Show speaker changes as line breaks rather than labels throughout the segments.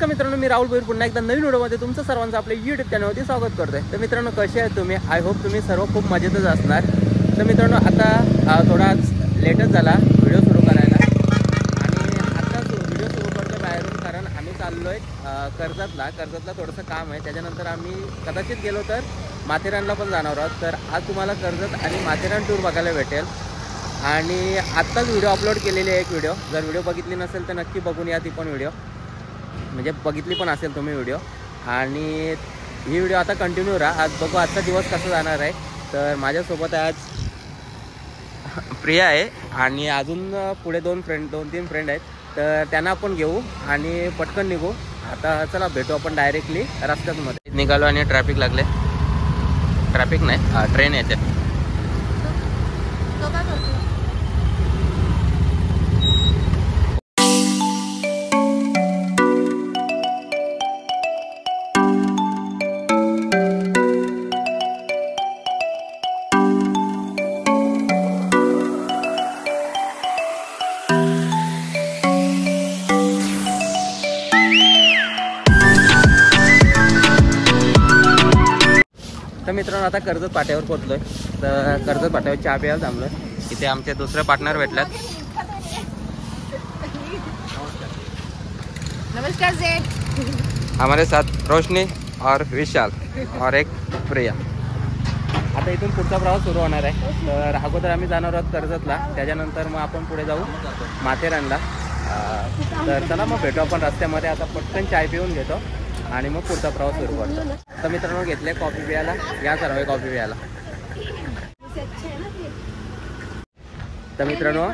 नमस्कार मित्रांनो, मी राहुल भोईर पुन्हा एकदा नवीन व्हिडिओमध्ये तुमचं सर्वांचं आपल्या यूट्यूब चॅनलवरती स्वागत करतोय। तर मित्रांनो, कसे आहेत तुम्ही? आय होप तुम्ही सर्व खूप मजेतच असणार। तर मित्रांनो, आता थोडा लेटच झाला व्हिडिओ सुरू करायला आणि आता व्हिडिओ सुरू करतोय बाहेरून, कारण आम्ही चाललोय कर्जतला थोडंसं काम आहे। त्याच्यानंतर आम्ही कदाचित गेलो तर माथेरानला पण जाणार आहोत। तर आज तुम्हाला कर्जत आणि माथेरान टूर बघायला भेटेल आणि आत्ताच व्हिडिओ अपलोड केलेली आहे एक व्हिडिओ। जर व्हिडिओ बघितली नसेल तर नक्की बघून या ती पण व्हिडिओ, म्हणजे बघितली पण असेल तुम्ही व्हिडिओ। आणि ही व्हिडिओ आता कंटिन्यू राहा। आज बघू आजचा दिवस कसा जाणार आहे। तर माझ्यासोबत आज प्रिया आहे आणि अजून पुढे दोन तीन फ्रेंड आहेत। तर त्यांना आपण घेऊ आणि पटकन निघू। आता चला भेटू आपण डायरेक्टली रस्त्यामध्ये निघालो आणि ट्रॅफिक लागले। ट्रॅफिक नाही, ट्रेन येते। तर मित्रांनो, आता कर्जत पाट्यावर पोहोचलोय। तर कर्जत पाट्यावर चहा प्यायला थांबलोय। इथे आमचे दुसरे पार्टनर भेटल्यात।
नमस्कार जेठ।
हमारे साथ रोशनी और विशाल और एक प्रिया। आता इथून पुढचा प्रवास सुरू होणार आहे। तर अगोदर आम्ही जाणार आहोत कर्जतला, त्याच्यानंतर मग आपण पुढे जाऊ माथेरानला। तर चला मग भेटू आपण रस्त्यामध्ये। आता पटकन चाय पिऊन घेतो आणि मग पुढचा प्रवास सुरू करतो। तर मित्रांनो, घेतले कॉफी प्यायला, या सर्व कॉफी प्यायला। तर मित्रांनो,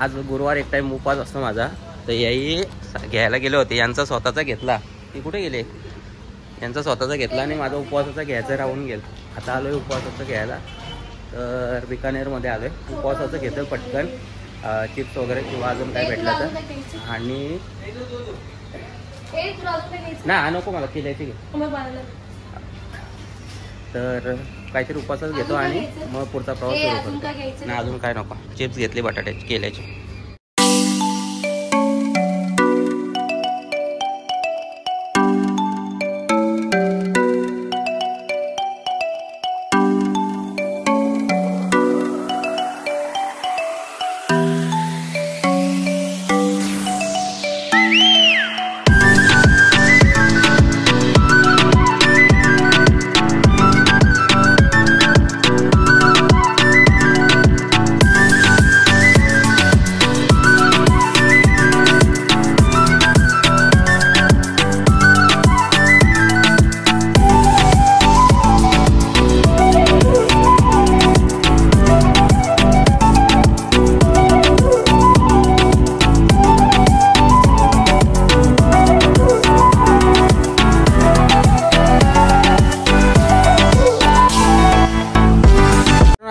आज गुरुवार एक टाईम उपवास असतो माझा। तर याही घ्यायला गेले होते, यांचा स्वतःचा घेतला। ती कुठे गेले? यांचा स्वतःचा घेतला आणि माझा उपवासाचा घ्यायचं राहून गेलं। आता आलोय उपवासाचं घ्यायला। तर बिकानेरमध्ये आलोय, उपवासाचं घेतं पटकन, चिप्स वगैरे किंवा अजून काय भेटलं तर। आणि नाही नको मला किल्याची घे। तर काहीतरी उपवासच घेतो आणि मग पुढचा प्रवास सुरू करतो। नाही अजून काय नको, चिप्स घेतली बटाट्याची केल्याची।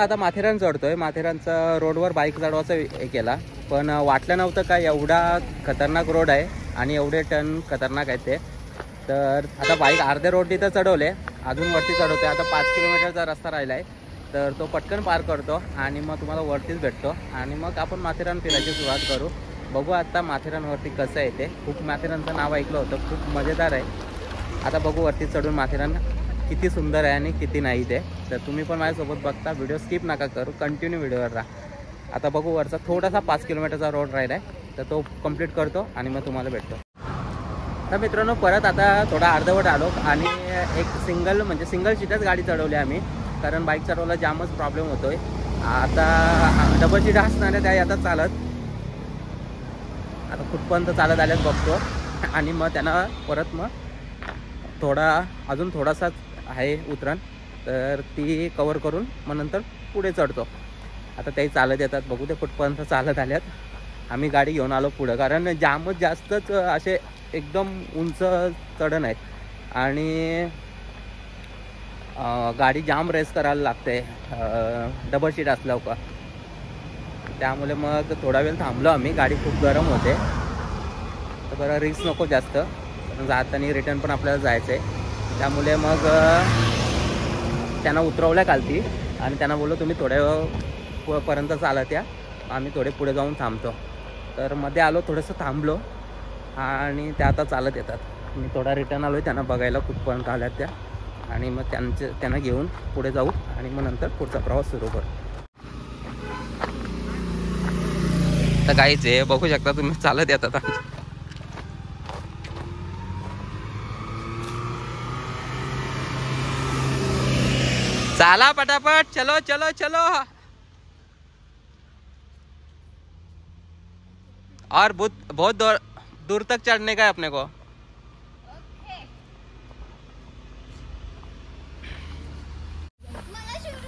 आता माथेरान चढतोय। माथेरानचा रोडवर बाईक चढवायचा हे केला, पण वाटलं नव्हतं का एवढा खतरनाक रोड आहे आणि एवढे टर्न खतरनाक आहेत ते। तर आता बाईक अर्धे रोड तिथं चढवले, अजून वरती चढवते। आता 5 किलोमीटरचा रस्ता राहिला आहे, तर तो पटकन पार करतो आणि मग तुम्हाला वरतीच भेटतो आणि मग आपण माथेरान फिरायची सुरुवात करू। बघू आता माथेरानवरती कसं आहे ते। खूप माथेरानचं नाव ऐकलं होतं, खूप मजेदार आहे। आता बघू वरती चढून माथेरान किती सुंदर आहे आणि किती नाही ते। तर तुम्ही पण माझ्यासोबत बघता, व्हिडिओ स्किप नका करू, कंटिन्यू व्हिडिओवर राहा। आता बघू वरचा थोडासा 5 किलोमीटरचा रोड राहिला आहे, तर तो कंप्लीट करतो आणि मग तुम्हाला भेटतो। तर मित्रांनो, परत आता थोडा अर्धवट आलो आणि एक सिंगल सीटच गाडी चढवली आम्ही, कारण बाईक चढवायला जामच प्रॉब्लेम होतोय। आता डबल सीट असणाऱ्या त्या येतात चालत, आता कुठपर्यंत चालत आल्यात बघतो आणि मग त्यांना परत मग अजून थोडासाच आहे उतरण, तर ती कवर करून मग नंतर पुढे चढतो। आता तेही चालत येतात, बघू ते कुठपर्यंत चालत आल्यात। आम्ही गाडी घेऊन आलो पुढं, कारण जामच जास्तच असे एकदम उंच चढण आहेत आणि गाडी जाम रेस करायला लागते डबल सीट असल्यावर का। त्यामुळे मग थोडा वेळ थांबलो आम्ही, गाडी खूप गरम होते। तर बरं रिस्क नको जास्त, जाताना रिटर्न पण आपल्याला जायचं आहे। त्यामुळे मग त्यांना उतरवल्या खालती आणि त्यांना बोललो तुम्ही थोड्यापर्यंत चालत या, आम्ही थोडे पुढे जाऊन थांबतो। तर मध्ये आलो, थोडंसं थांबलो आणि त्या आता चालत येतात. मी थोडा रिटर्न आलो आहे त्यांना बघायला कुठपर्यंत आल्यात त्या, आणि मग त्यांना घेऊन पुढे जाऊ आणि मग नंतर पुढचा प्रवास सुरू करू. तर काहीच आहे बघू शकता तुम्ही, चालत येतात. चला पटापट, चलो चलो चलो. और बहुत दूर तक चढ़ने का है अपने को.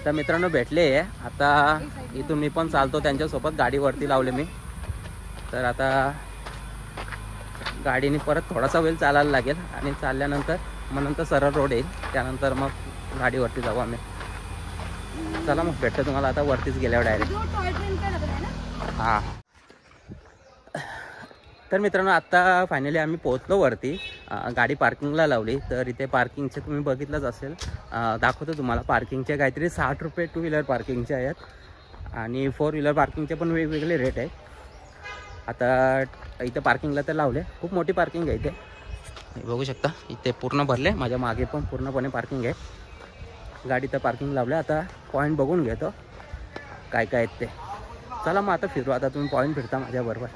तर मित्रांनो भेटले आता, इथून मी पण चालतो त्यांच्यासोबत. गाडीवरती लावले मी. तर आता गाडीने परत थोडासा वेळ चालायला लागेल आणि चालल्यानंतर मग नंतर सरळ रोड येईल. त्यानंतर मग गाडीवरती जाऊ आम्ही. चला मग भेटतो तुम्हाला आता वरतीच गेल्यावर डायरेक्ट. हां. तर मित्रांनो आता फायनली आम्ही पोहोचलो वरती. गाडी पार्किंगला लावली. तर इथे पार्किंगचे तुम्ही बघितलंच असेल, दाखवतो तुम्हाला. पार्किंगचे काहीतरी 60 रुपये 2 व्हीलर पार्किंगचे आहेत आणि 4 व्हीलर पार्किंगचे पण वेगवेगळे रेट आहेत. आता इथे पार्किंगला तर लावले, खूप मोठी पार्किंग आहे इथे. बघू शकता इथे पूर्ण भरले. माझ्या मागे पण पूर्णपणे पार्किंग आहे. गाडी तर पार्किंग लावलं. आता पॉईंट बघून घेतो काय काय आहेत ते. चला मग आता फिरू. आता तुम्ही पॉईंट फिरता माझ्याबरोबर.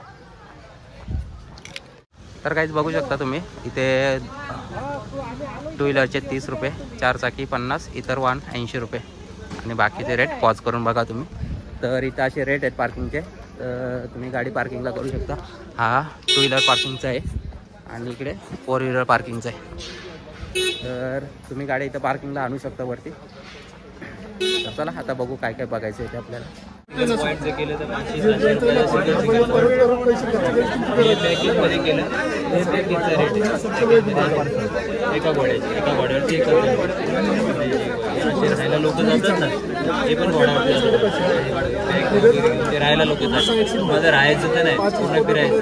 तर काहीच बघू शकता तुम्ही इथे 2 व्हीलरचे 30 रुपये, 4 चाकी 50, इतर वाहन 80 रुपये आणि बाकीचे रेट पॉज करून बघा तुम्ही. तर इथं असे रेट आहेत पार्किंगचे. तर तुम्ही गाडी पार्किंगला करू शकता. हा 2 व्हीलर पार्किंगचा आहे आणि इकडे 4 व्हीलर पार्किंगचा आहे. तर तुम्ही गाडी इथं पार्किंगला आणू शकता वरती. तर चला आता बघू काय काय बघायचं आहे ते आपल्याला.
केलं तर 500-700 पॅकेजमध्ये केलं ते पॅकेजचा रेट आहे. एका घोड्यावरती असे राहायला लोक जातात ना, ते पण घोड्यावरती ते राहायला लोक जातात. माझं राहायचं तर नाही, पूर्ण फिरायचं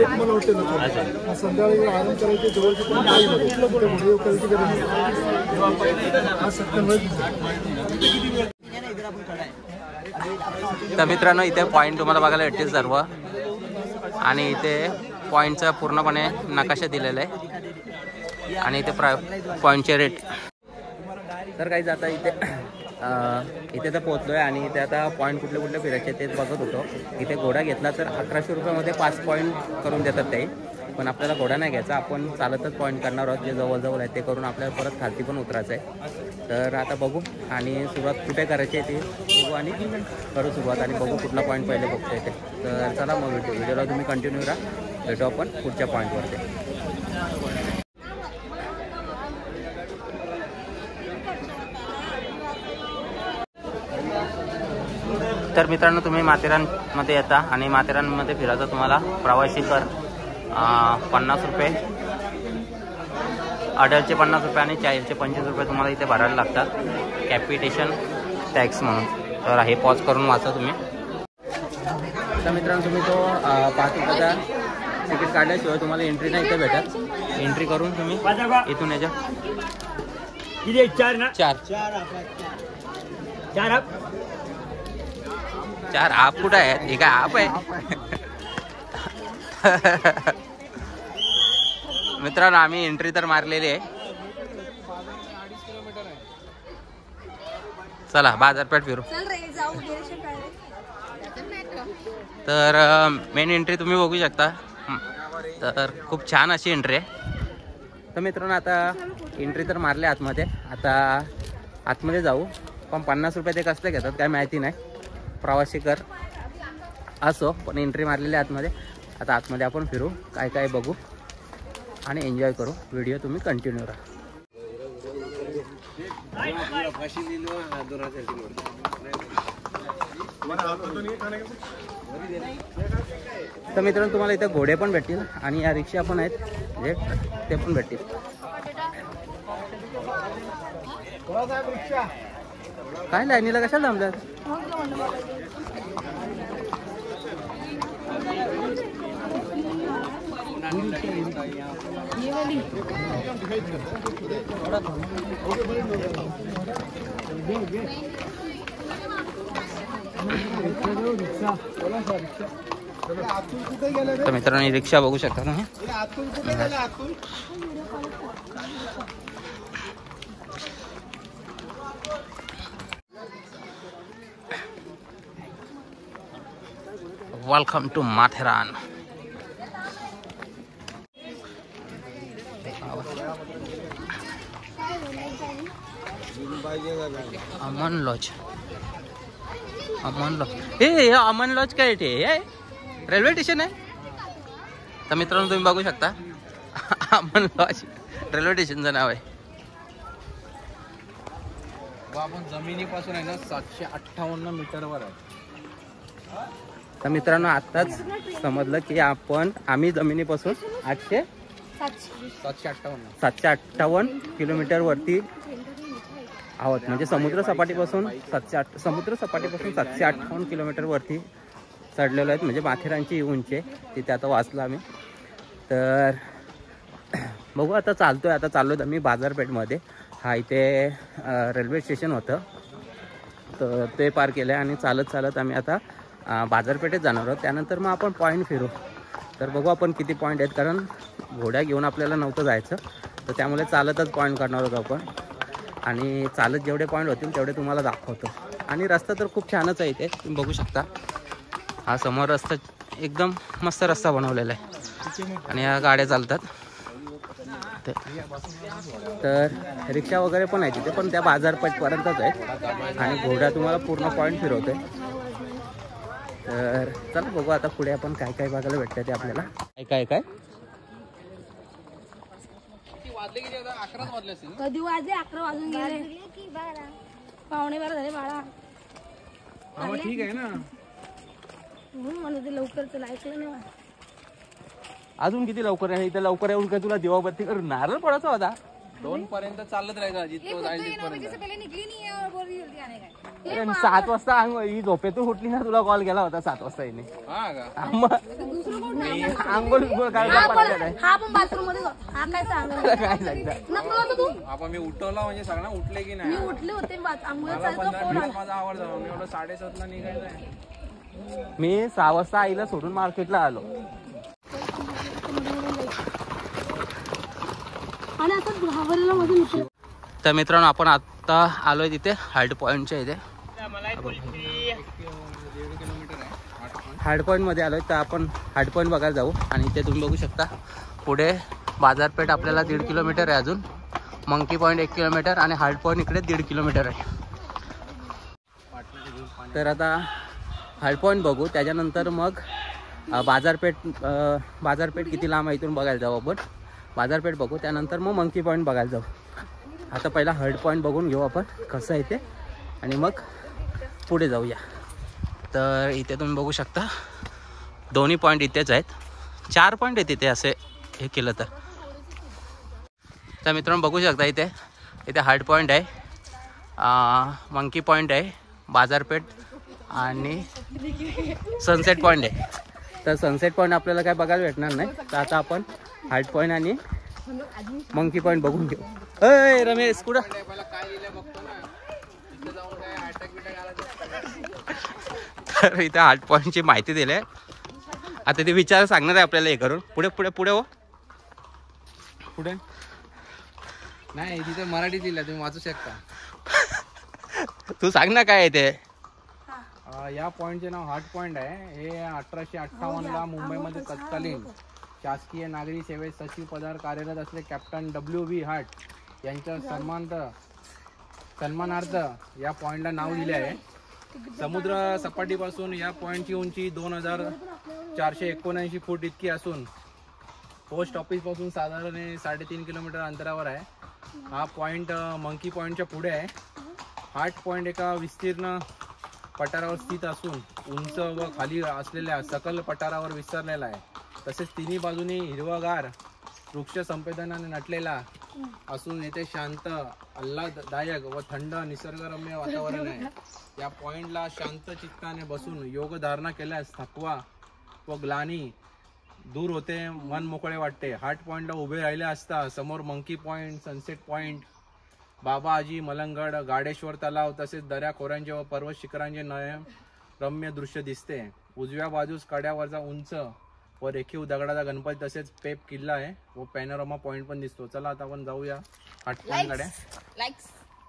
तर मित्रांनो इथे पॉईंट तुम्हाला बघायला भेटतील सर्व आणि इथे पॉईंटचा पूर्णपणे नकाशा दिलेला आहे आणि इथे पॉईंटचे रेट. तर काही आता इथे तर पोहोचलो आहे आणि इथे आता पॉईंट कुठले कुठले फिरायचे तेच बघत होतो. इथे घोडा घेतला तर 1100 रुपयामध्ये 5 पॉईंट करून देतात ते. पण आपल्याला घोडा नाही घ्यायचा, आपण चालतच पॉईंट करणार आहोत. जे जवळजवळ आहे ते करून आपल्याला परत खालती पण उतरायचं आहे. तर आता बघू आणि सुरुवात कुठे करायची आहे ते बघू आणि करू सुरुवात आणि बघू कुठला पॉईंट पहिले बघतो येते. तर चला मग व्हिडिओला तुम्ही कंटिन्यू राहा. भेटू आपण पुढच्या पॉईंटवरती. तर मित्रांनो तुम्ही माथेरानमध्ये येता आणि माथेरानमध्ये फिरायचं तुम्हाला प्रवासी कर 50 रुपये, अडल्टचे 50 रुपये आणि चाइल्डचे 25 रुपये तुम्हाला इथे भरायला लागतात कॅपिटेशन टॅक्स म्हणून. तर हे पॉज करून वाचा तुम्ही. तर मित्रांनो तुम्ही तो 5 रुपयाचा तिकीट काढल्याशिवाय तुम्हाला एंट्री नाही इथे भेटत. एंट्री करून तुम्ही इथून याच्या 4 आप कुठं आहेत? हे काय आप आहे? मित्रांनो आम्ही एंट्री तर मारलेली आहे. चला बाजारपेठ फिरू. तर मेन एंट्री तुम्ही बघू शकता. तर खूप छान अशी एंट्री आहे. तर मित्रांनो आता एंट्री तर मारले आतमध्ये. आता आतमध्ये जाऊ. पण 50 रुपये ते कसले घेतात काय माहिती नाही. प्रवासी कर असो, पण एंट्री मारलेली आतमध्ये. आता आतमध्ये आपण फिरू, काय काय बघू आणि एन्जॉय करू. व्हिडिओ तुम्ही कंटिन्यू राहा. तर मित्रांनो तुम्हाला इथे घोडे पण भेटतील आणि या रिक्षा पण आहेत जे ते पण भेटतील. काय लाईनीला कशाला थांबतात? तर मित्रांनो रिक्षा बघू शकता तुम्ही. Welcome to Matheran. Aman lodge. Aman lodge. हे अमन लॉज काय ते रेल्वे स्टेशन आहे. तर मित्रांनो तुम्ही बघू शकता अमन लॉज रेल्वे स्टेशनचं नाव आहे.
आपण जमिनीपासून आहे ना 758 मीटरवर आहे.
तर मित्रांनो आत्ताच समजलं की आम्ही जमिनीपासून 758 किलोमीटर वरती आहोत. म्हणजे समुद्र सपाटीपासून 758 किलोमीटर वरती चढलेलो आहेत. म्हणजे माथेरानची उंची तिथे आता वाचलं आम्ही. तर बघू आता चाललोय आम्ही बाजारपेठमध्ये. हा इथे रेल्वे स्टेशन होतं तर ते पार केलं आणि चालत आम्ही आता बाजारपेठेत जाणार आहोत. त्यानंतर मग आपण पॉईंट फिरू. तर बघू आपण किती पॉईंट आहेत, कारण घोड्या घेऊन आपल्याला नव्हतं जायचं. तर त्यामुळे चालतच पॉईंट करणार होतो आपण. आणि चालत जेवढे पॉईंट होतील तेवढे तुम्हाला दाखवतो. आणि रस्ता तर खूप छानच आहे इथे तुम्ही बघू शकता. हा समोर रस्ता एकदम मस्त रस्ता बनवलेला आहे आणि ह्या गाड्या चालतात. तर रिक्षा वगैरे पण आहे तिथे, पण त्या बाजारपेठपर्यंतच आहेत आणि घोडा तुम्हाला पूर्ण पॉईंट फिरवतोय. तर चला बघू आता पुढे आपण काय काय बघायला भेटतं ते आपल्याला. काय
कधी वाजले 11 वाजून गेले. 11:15 झाले बाळा.
ठीक आहे ना.
मला ते लवकर चला ऐकलं नाही.
अजून किती लवकर आहे इथे. लवकर येऊन काय तुला दिवाबत्ती करून नारळ पडायचा होता.
2 पर्यंत चालत राहायचं जिथं जाईल तिथपर्यंत.
7 वाजता ही झोपेतून उठली ना, तुला कॉल केला होता 7 वाजता येणे. आंघोळ करायला पडलं.
हा पण बाथरूम मध्ये हा काय सांगतो
काय सांगता
तू.
आपण मी उठवला म्हणजे सगळं उठले की नाही.
मी उठले होते आंघोळ
माझा आवड झाला. मी एवढं 7:30 ला निघायचंय.
मी 6 वाजता आईला सोडून मार्केटला आलो.
आणि आता घाबरला माझा मित्र.
तर मित्रांनो आपण आता आलोय तिथे हार्ड पॉईंटच्या इथे. हार्ड पॉईंट मध्ये आलोय. तर आपण हार्ड पॉईंट बघायला जाऊ. आणि इथे तुम्ही बघू शकता पुढे बाजारपेठ आपल्याला 1.5 किलोमीटर आहे. अजून मंकी पॉईंट 1 किलोमीटर आणि हार्ड पॉईंट इकडे 1.5 किलोमीटर आहे. तर आता हार्ड पॉईंट बघू, त्याच्यानंतर मग बाजारपेठ किती लांब आहे इथून बघायला जाऊ आपण. बाजारपेठ बघू त्यानंतर मग मंकी पॉईंट बघायला जाऊ. आता पहिला हार्ड पॉईंट बघून घेऊ आपण कसं आहे ते आणि मग पुढे जाऊया. तर इथे तुम्ही बघू शकता दोन्ही पॉईंट इथेच आहेत. 4 पॉईंट आहेत इथे असे हे केलं तर. मित्रांनो बघू शकता इथे हार्ड पॉईंट आहे, मंकी पॉईंट आहे, बाजारपेठ आणि सनसेट पॉईंट आहे. तर सनसेट पॉईंट आपल्याला काय बघायला भेटणार नाही. तर आता आपण हार्ड पॉईंट आणि मंकी पॉईंट बघून घेऊ. अय रमेश कुठं. तर इथे हार्ड पॉईंटची माहिती दिली आहे. आता ते विचार सांगणार आहे आपल्याला हे करून. पुढे पुढे पुढे हो
पुढे नाही तिथे मराठी दिलं तुम्ही वाचू शकता.
तू सांग ना काय आहे ते.
या पॉईंटचे नाव हार्ट पॉईंट आहे. हे 1858 ला मुंबईमध्ये तत्कालीन शासकीय नागरी सेवेत सचिव पदावर कार्यरत असले कॅप्टन W.B. हार्ट यांच्या सन्मानार्थ या पॉईंटला नाव दिले आहे. समुद्र सपाटीपासून या पॉईंटची उंची 2479 फूट इतकी असून पोस्ट ऑफिसपासून साधारण 3.5 किलोमीटर अंतरावर आहे. हा पॉईंट मंकी पॉईंटच्या पुढे आहे. हार्ट पॉईंट एका विस्तीर्ण पठारावर स्थित असून उंच व खाली असलेल्या सकल पठारावर विस्तारलेला आहे. तसेच तिन्ही बाजूनी हिरवागार वृक्ष संपदेने नटलेला असून येथे शांत, आल्हाददायक व थंड निसर्गरम्य वातावरण आहे. या पॉईंटला शांत चित्ताने बसून योग धारणा केल्यास थकवा व ग्लानी दूर होते, मन मोकळे वाटते. हार्ट पॉईंटला उभे राहिले असता समोर मंकी पॉईंट, सनसेट पॉईंट, बाबा आजी मलंगड, गाडेश्वर तलाव तसेच दऱ्या खोऱ्यांचे व पर्वत शिखरांचे नयन रम्य दृश्य दिसते. उजव्या बाजूस कड्यावरचा उंच व रेखीव दगडाचा गणपती तसेच पेप किल्ला आहे व पॅनोरामा पॉइंट पण दिसतो. चला आता आपण जाऊया हार्ट पॉइंट कडे.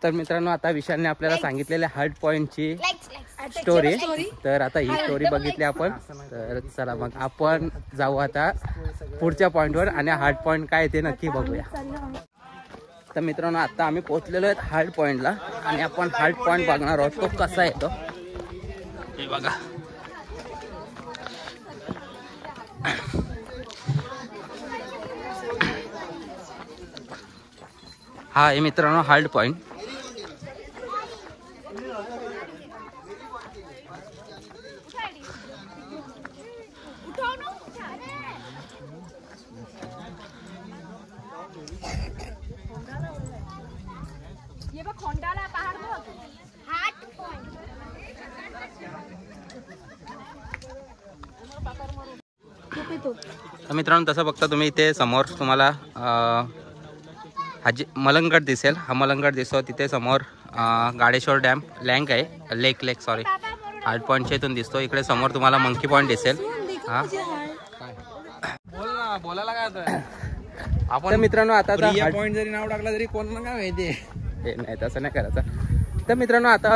तर मित्रांनो आता विशालने आपल्याला सांगितलेल्या हार्ट पॉइंटची स्टोरी, तर आता ही स्टोरी बघितली आपण. तर चला मग आपण जाऊ आता पुढच्या पॉइंटवर आणि हार्ट पॉइंट काय ते नक्की बघूया. तर मित्रांनो आता आम्ही पोहोचलेलो आहेत हार्ट पॉइंटला आणि आपण हार्ट पॉइंट बघणार आहोत तो कसा येतो हे बघा. हा आहे मित्रांनो हार्ट पॉइंट. तर मित्रांनो तसं बघता तुम्ही इथे समोर तुम्हाला हाजी मलंगगड दिसेल. हा मलंगगड दिसतो तिथे समोर. गाडेश्वर डॅम लेक सॉरी हार्ट पॉईंटच्या इथून दिसतो. इकडे समोर तुम्हाला मंकी पॉईंट दिसेल. हा
बोलायला काय होतं
आपण मित्रांनो आता
पॉइंट जरी नाव टाकलं तरी कोणाला काय माहिती
नाही तसं नाही करायचं. तर मित्रांनो आता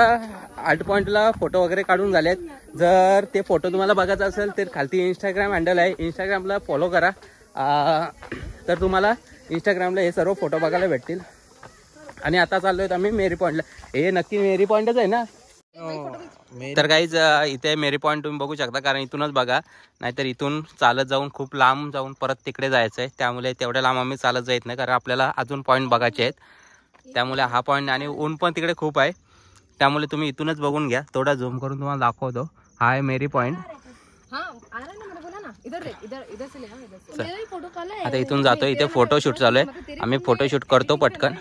हार्ट पॉईंटला फोटो वगैरे काढून झालेत. जर ते फोटो तुम्हाला बघायचं असेल तर खालती इंस्टाग्राम हँडल आहे, इंस्टाग्रामला फॉलो करा. तर तुम्हाला इंस्टाग्रामला हे सर्व फोटो बघायला भेटतील. आणि आता चाललो आहेत आम्ही मेरी पॉईंटला. हे नक्की मेरी पॉईंटच आहे ना. तर काहीच इथे मेरी पॉईंट तुम्ही बघू शकता, कारण इथूनच बघा, नाहीतर इथून चालत जाऊन खूप लांब जाऊन परत तिकडे जायचं आहे. त्यामुळे तेवढ्या लांब आम्ही चालत जात नाही, कारण आपल्याला अजून पॉईंट बघायचे आहेत. त्यामुळे हा पॉईंट आणि ऊन पण तिकडे खूप आहे, त्यामुळे तुम्ही इथूनच बघून घ्या. थोडा झूम करून तुम्हाला दाखवतो. हा आहे मेरी पॉईंट. आता इथून जातो. इथे फोटोशूट चालू आहे, आम्ही फोटोशूट करतो पटकन.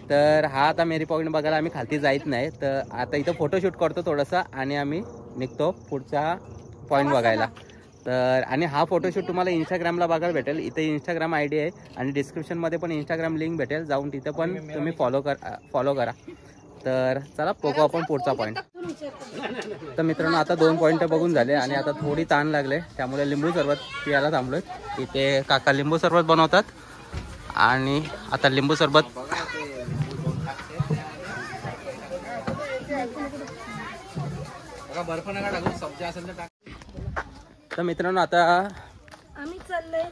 तर हा आता मेरी पॉईंट बघायला आम्ही खालती जायत नाही. तर आता इथं फोटोशूट करतो थोडंसं आणि आम्ही निघतो पुढचा पॉईंट बघायला. तर आणि हा फोटोशूट तुम्हाला इंस्टाग्रामला बघायला भेटेल. इथे इंस्टाग्राम आय डी आहे आणि डिस्क्रिप्शनमध्ये पण इंस्टाग्राम लिंक भेटेल, जाऊन तिथे पण तुम्ही फॉलो करा. तर चला बघू आपण पुढचा पॉईंट. तर मित्रांनो आता 2 पॉईंट बघून झाले आणि आता थोडी ताण लागले, त्यामुळे लिंबू सरबत पियाला थांबलोय. इथे काका लिंबू सरबत बनवतात आणि आता लिंबू सरबत
बर्फ नका टाकू, सब्जी असेल तर टाक.
तर मित्रांनो आता
आम्ही चाललोय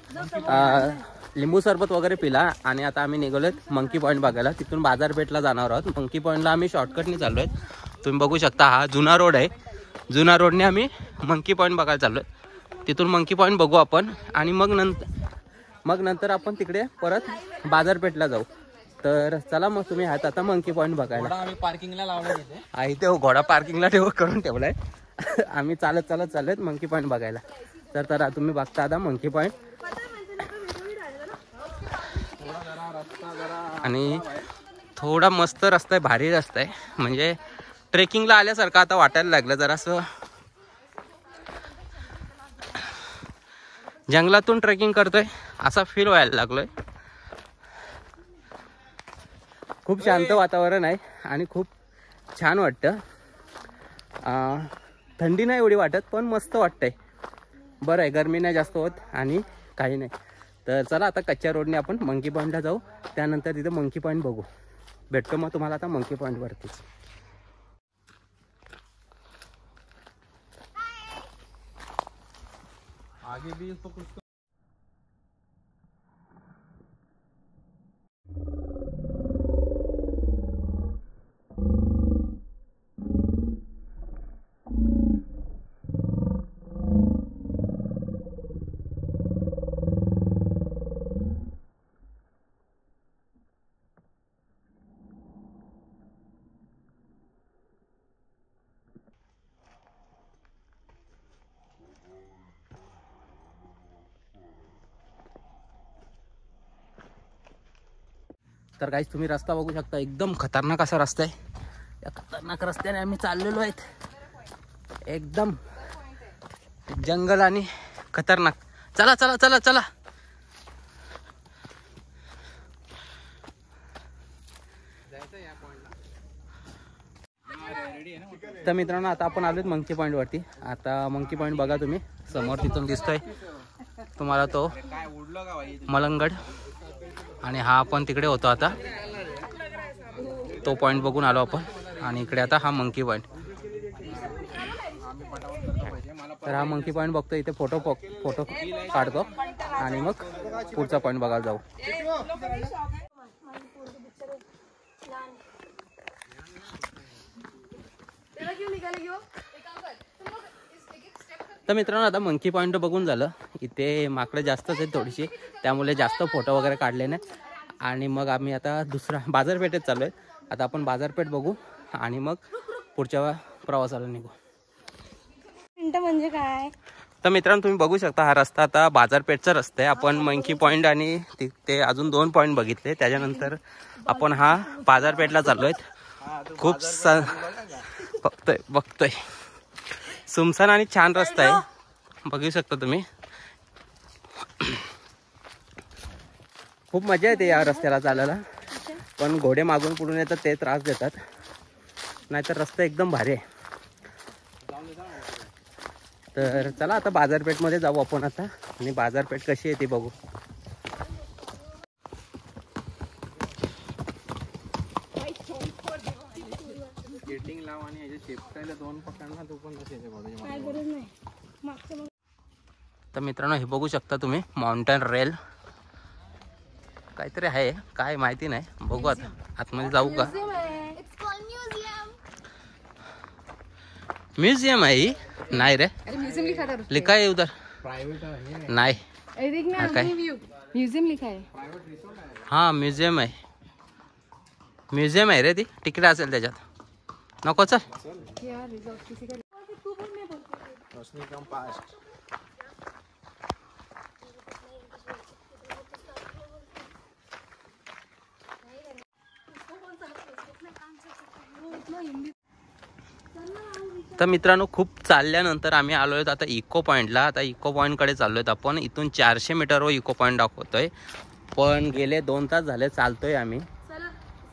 लिंबू सरबत वगैरे पिला आणि आता आम्ही निघालोत मंकी पॉईंट बघायला. तिथून बाजारपेठला जाणार आहोत. मंकी पॉईंटला आम्ही शॉर्टकटने चाललो आहेत. तुम्ही बघू शकता हा जुना रोड आहे. जुना रोडने आम्ही मंकी पॉईंट बघायला चाललो आहे. तिथून मंकी पॉईंट बघू आपण आणि मग नंतर आपण तिकडे परत बाजारपेठला जाऊ. तर चला मग तुम्ही आहात आता मंकी पॉईंट बघायला.
आम्ही पार्किंगला लावलं
आहे ते घोडा पार्किंगला करून ठेवलाय. आम्ही चालत चाललोय मंकी पॉईंट बघायला. तर तुम्ही बघता आता मंकी पॉईंट. आणि थोडा मस्त रस्ता आहे, भारी रस्ता आहे, म्हणजे ट्रेकिंगला आल्यासारखं आता वाटायला लागलं. जरासं जंगलातून ट्रेकिंग करतोय असा फील व्हायला लागलोय. खूप शांत वातावरण आहे आणि खूप छान वाटतं. थंडी नाही एवढी वाटत, पण मस्त वाटतंय. बरं आहे, गरमी नाही जास्त होत आणि काही नाही. तर चला आता कच्च्या रोडने आपण मंकी पॉईंटला जाऊ. त्यानंतर तिथे मंकी पॉईंट बघू. भेटतो मग तुम्हाला आता मंकी पॉईंटवरतीच.
आगे भी तो कुछ
तर काहीच तुम्ही रस्ता बघू शकता, एकदम खतरनाक असा रस्ता आहे. या खतरनाक रस्त्याने आम्ही चाललेलो आहेत. एकदम जंगल आणि खतरनाक. चला चला चला चला. तर मित्रांनो आता आपण आलोत मंकी पॉईंट वरती. आता मंकी पॉईंट बघा तुम्ही समोर तिथून दिसतोय तुम्हाला तो मलंगड. आणि हा आपण तिकडे होतो आता तो पॉईंट बघून आलो आपण. आणि इकडे आता हा मंकी पॉईंट. तर हा मंकी पॉईंट बघतो इथे फोटो काढतो आणि मग पुढचा पॉईंट बघायला जाऊ. तर मित्रांनो आता मंकी पॉईंट बघून झालं. इथे माकडं जास्तच आहेत थोडीशी त्यामुळे जास्त फोटो वगैरे काढले नाही. आणि मग आम्ही आता दुसरा बाजारपेठेत चाललो आहे. आता आपण बाजारपेठ बघू आणि मग पुढच्या प्रवासाला निघू.
म्हणजे काय
तर मित्रांनो तुम्ही बघू शकता हा रस्ता आता बाजारपेठचा रस्ता आहे. आपण मंकी पॉईंट आणि ते अजून 2 पॉईंट बघितले त्याच्यानंतर आपण हा बाजारपेठला चाललोय. खूप बघतोय सुमसान आणि छान रस्ता आहे बघू शकता तुम्ही. खूप मजा येते या रस्त्याला चालायला पण घोडे मागून पुढून येतात ते त्रास देतात. नाहीतर रस्ता एकदम भारी आहे. तर चला आता बाजारपेठमध्ये जाऊ आपण आता आणि बाजारपेठ कशी आहे ती बघू.
स्केटिंग लाव आणि याचे शेपटायला 2 पकडना तू पण
तर मित्रांनो हे बघू शकता तुम्ही माउंटेन रेल काहीतरी आहे काय माहिती नाही. बघू आता आतमध्ये जाऊ का. म्यूजियम आहे नाही रे लिखा है उधर
प्राइवेट
नाही
म्युझियम लिखा आहे.
हां म्युझियम आहे रे ती तिकीट असेल त्याच्यात. नको चल तर मित्रांनो खूप चालल्यानंतर आम्ही आलो आहेत आता इको पॉईंटला. आता इको पॉईंटकडे चाललो आहेत आपण. इथून 400 मीटरवर इको पॉईंट दाखवतोय पण गेले 2 तास झाले चालतोय आम्ही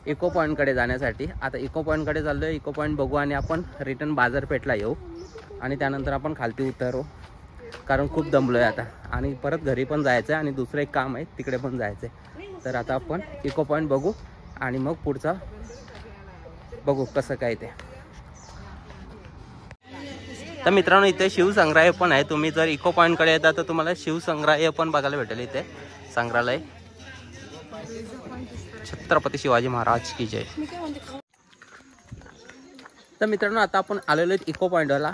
इको पॉईंटकडे जाण्यासाठी. आता इको पॉईंटकडे चाललो आहे. इको पॉईंट बघू आणि आपण रिटर्न बाजारपेठला येऊ आणि त्यानंतर आपण खालती उतरू कारण खूप दमलो आहे आता. आणि परत घरी पण जायचं आहे आणि दुसरं एक काम आहे तिकडे पण जायचं आहे. तर आता आपण इको पॉईंट बघू आणि मग पुढचा बघू कसं काय ते. तर मित्रांनो इथे शिवसंग्रहालय पण आहे. तुम्ही जर इको पॉईंटकडे येता तर तुम्हाला शिवसंग्रहालय पण बघायला भेटेल. इथे संग्रहालय छत्रपती शिवाजी महाराज की जय. तर मित्रांनो आता आपण आलेलो आहेत इको पॉईंटला.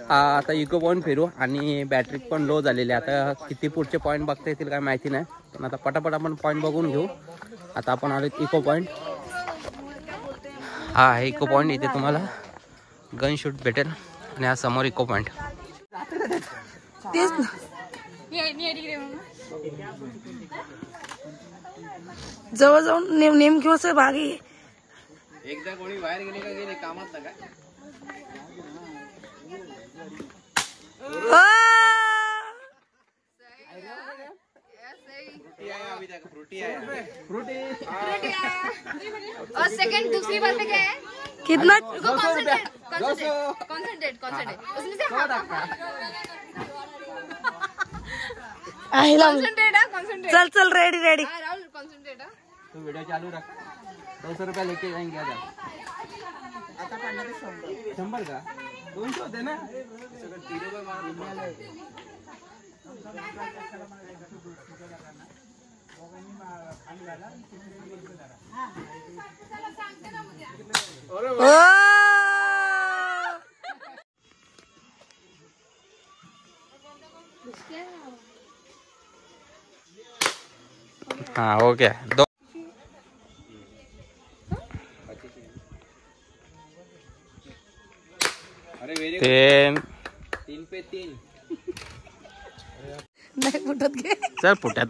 आता इको पॉईंट फिरू आणि बॅटरी पण लो झालेली आहे. आता किती पुढचे पॉईंट बघता येतील काय माहिती नाही पण आता पटापट आपण पॉईंट बघून घेऊ. आता आपण आलो इको पॉईंट. हा आहे इको पॉईंट. इथे तुम्हाला गन शूट भेटेल आणि हा समोर इको पॉईंट.
जवळ जाऊन नेमकी वस्तू भागी
एकदा कोणी बाहेर गेले का गेले कामात ना काय.
और सेकंड दूसरी बात में क्या है कितना
कंसंट्रेट
उसमें से चल चल रेडी रेडी
तू वीडियो चालू रख. 200 रुपया लेके जाएंगे आता 100 का 200 होते ना.
हाँ हो गया. 2
अरे वेरी 3 पे 3
नाही फुटत घे
चल फुट्यात.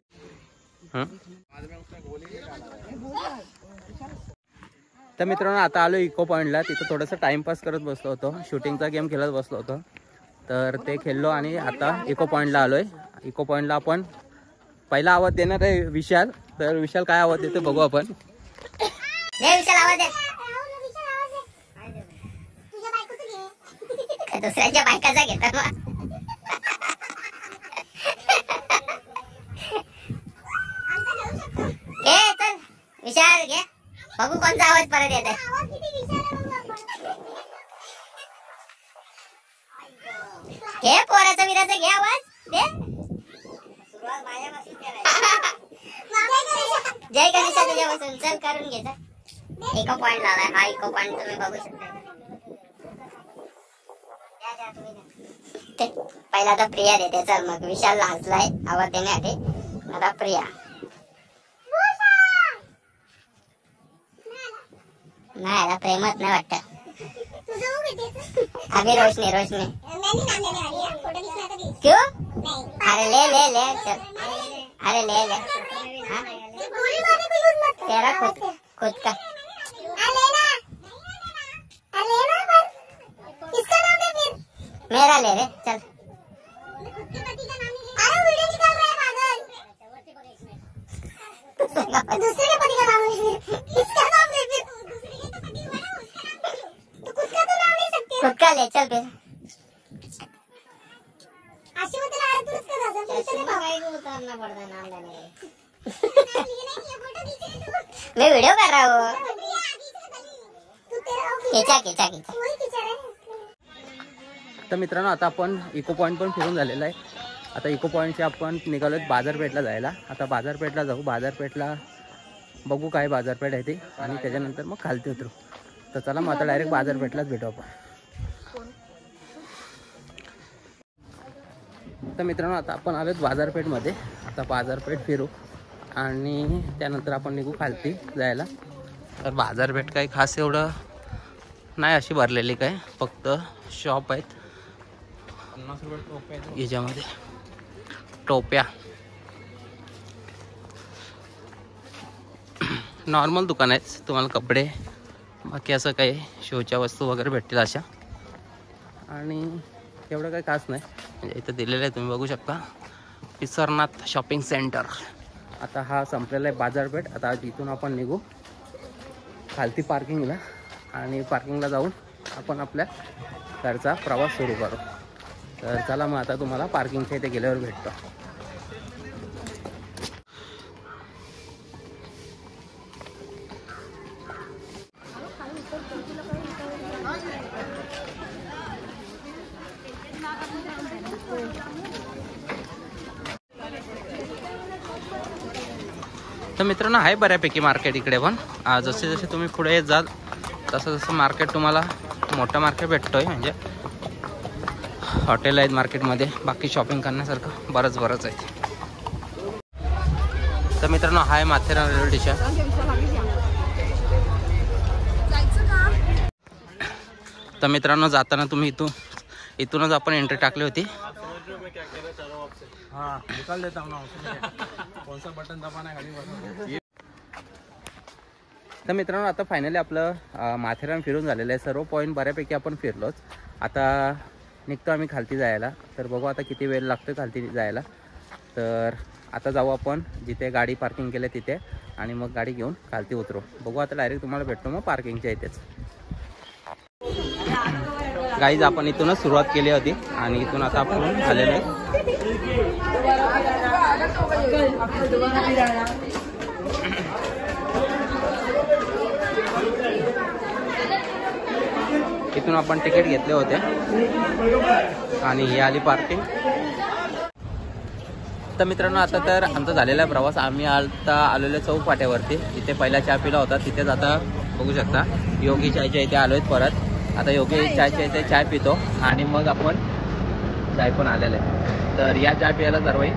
तर मित्रांनो आता आलो इको पॉईंटला. तिथं थोडंसं टाइमपास करत बसलो होतो. शूटिंगचा गेम खेळत बसलो होतो तर ते खेळलो आणि आता इको पॉईंटला आलोय. इको पॉईंटला आपण पहिला आवाज देणार आहे विशाल. तर विशाल काय आवाज देतो बघू आपण.
दुसऱ्यांच्या बायकाचा घेतात मग. चल विचार घे, बघू कोणता आवाज परत येत आहे. घे पोराचा विराचा घे आवाज दे. जय गणेश तुझ्यापासून चल करून घे. इको पॉइंट लावलाय हा. इको पॉइंट तुम्ही बघू शकता. पहिला आता प्रिया देते. चल मग विशाल हसलाय आवाज देण्यासाठी. आता प्रिया. नाही आता प्रेमच नाही वाटत. अभी रोशनी रोशनी क्यों? अरे ले ले ले चल. अरे ले ले तेरा खुद का. मेरा ले रे चल. दूसरे के पति का नाम इसका नाम ले. फिर तो खुद का तो नाम ले सकते. खुद का ले चल. फिर उतारना पड़ता नाम लेने. मैं वीडियो कर रहा हूँ. खींचा खींचा खींचा.
तर मित्रांनो आता आपण इको पॉईंट पण फिरून झालेला आहे. आता इको पॉईंटचे आपण निघालो बाजारपेठला जायला. आता बाजारपेठला जाऊ. बाजारपेठला बघू काय बाजारपेठ आहे ते आणि त्याच्यानंतर मग खालती उतरू. तर चला मग आता डायरेक्ट बाजारपेठलाच भेटू आपण. तर मित्रांनो आता आपण आलोत बाजारपेठमध्ये. आता बाजारपेठ फिरू आणि त्यानंतर आपण निघू खालती जायला. तर बाजारपेठ काही खास एवढं नाही अशी भरलेली काय, फक्त शॉप आहेत.
50 रुपये टोप्या आहेत
याच्यामध्ये. टोप्या नॉर्मल दुकान आहेत. तुम्हाला कपडे बाकी असं काही शोच्या वस्तू वगैरे भेटतील अशा. आणि एवढं काही खास नाही. म्हणजे इथं दिलेलं आहे तुम्ही बघू शकता. Pisarnath shopping centre. आता हा संपलेला आहे बाजारपेठ. आता इथून आपण निघू खालती पार्किंगला आणि पार्किंगला जाऊन आपण आपल्या घरचा प्रवास सुरू करू. तर चला मग आता तुम्हाला पार्किंगच्या इथे गेल्यावर भेटतो. तर मित्रांनो आहे बऱ्यापैकी मार्केट इकडे पण. जसे जसे तुम्ही पुढे येत जाल तसं जसं मार्केट तुम्हाला मोठं मार्केट भेटतोय. म्हणजे हॉटेल आहेत मार्केटमध्ये. बाकी शॉपिंग करण्यासारखं बरंच आहे. तर मित्रांनो हा आहे माथेरान रेल्वे स्टेशन. तर मित्रांनो जाताना तुम्ही इथूनच आपण एंट्री टाकली होती.
हाँ निकाल देता हूँ ना. कौन सा बटन दबाना है खाली.
तर मित्रांनो आता फायनली आपलं माथेरान फिरून झालेलं आहे. सर्व पॉईंट बऱ्यापैकी आपण फिरलोच. आता निघतो आम्ही खालती जायला. तर बघू आता किती वेळ लागतो खालती जायला. तर आता जाऊ आपण जिथे गाडी पार्किंग केलं तिथे आणि मग गाडी घेऊन खालती उतरू. बघू आता डायरेक्ट तुम्हाला भेटतो मग पार्किंगच्या इथेच. गाईज आपण इथूनच सुरुवात केली होती आणि इथून आता आपण झालेलं आहे. इथून आपण तिकीट घेतले होते आणि ही आली पार्किंग. तर मित्रांनो आता तर आमचा झालेला आहे प्रवास. आम्ही आता आलेलो चौक फाट्यावरती. इथे पहिला चहा पिला होता. तिथेच आता बघू शकता योगी चायच्या इथे आलोय परत. आता योगी चायच्या इथे चाय पितो आणि मग आपण चाय पण आलेलं आहे. तर या चाय प्यायला सर्वही